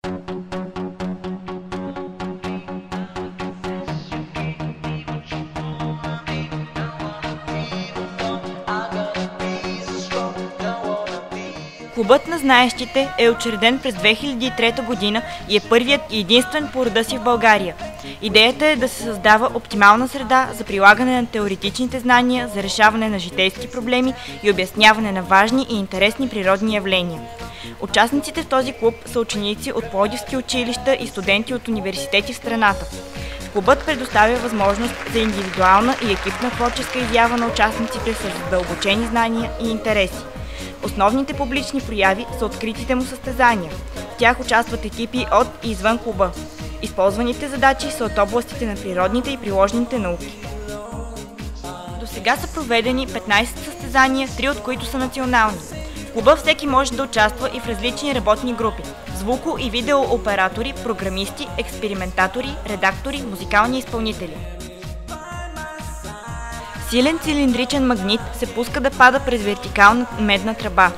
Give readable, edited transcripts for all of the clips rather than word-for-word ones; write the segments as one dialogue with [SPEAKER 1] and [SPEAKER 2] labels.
[SPEAKER 1] Клубът на знаещите е учреден през 2003 година и е първият и единствен по рода си в България. Идеята е да се създава оптимална среда за прилагане на теоретичните знания за решаване на житейски проблеми и обясняване на важни и интересни природни явления. Участниците в този клуб са ученици от пловдивски училища и студенти от университети в страната. Клубът предоставя възможност за индивидуална и екипна творческа изява на участниците с задълбочени знания и интереси. Основните публични прояви са откритите му състезания. В тях участват екипи от и извън клуба. Използваните задачи са от областите на природните и приложните науки. До сега са проведени 15 състезания, 3 от които са национални. В клуба всеки може да участва и в различни работни групи – звуко- и видеооператори, програмисти, експериментатори, редактори, музикални изпълнители. Силен цилиндричен магнит се пуска да пада през вертикална медна тръба.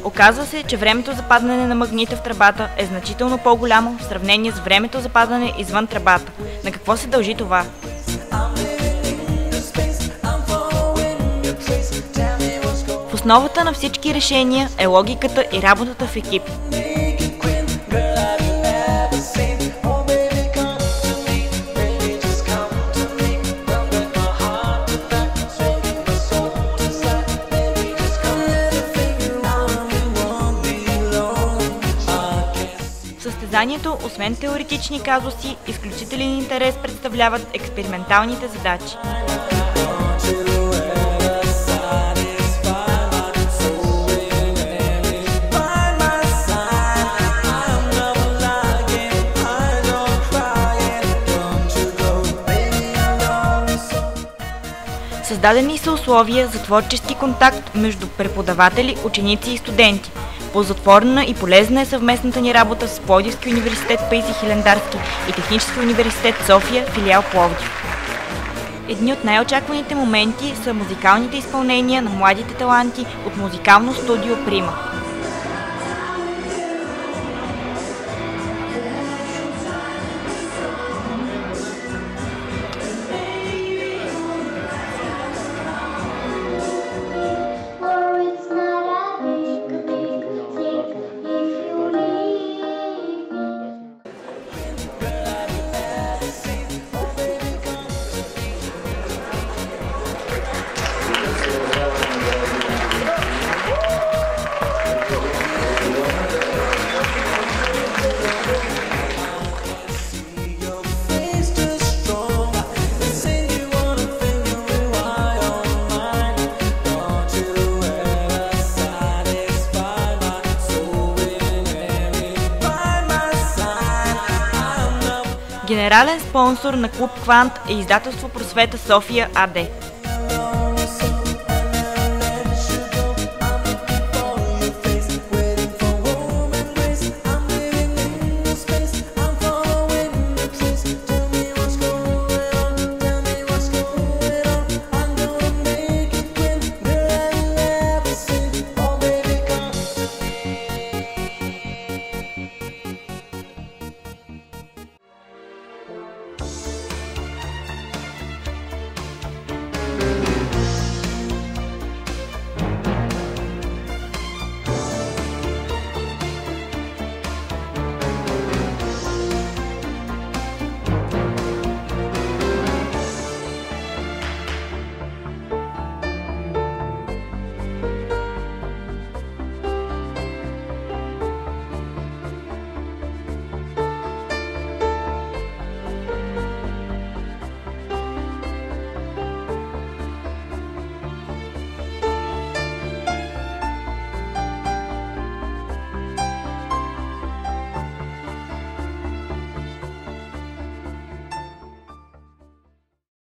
[SPEAKER 1] Оказва се, че времето за падане на магнита в тръбата е значително по-голямо в сравнение с времето за падане извън тръбата. На какво се дължи това? В основата на всички решения е логиката и работата в екип. В състезанието, освен теоретични казуси, изключителен интерес представляват експерименталните задачи. Създадени са условия за творчески контакт между преподаватели, ученици и студенти. Ползотворна и полезна е съвместната ни работа с Пловдивски университет Паисий Хилендарски и Технически университет София, филиал Пловдив. Едни от най-очакваните моменти са музикалните изпълнения на младите таланти от музикално студио Прима. Генерален спонсор на Клуб Квант е издателство Просвета София АД.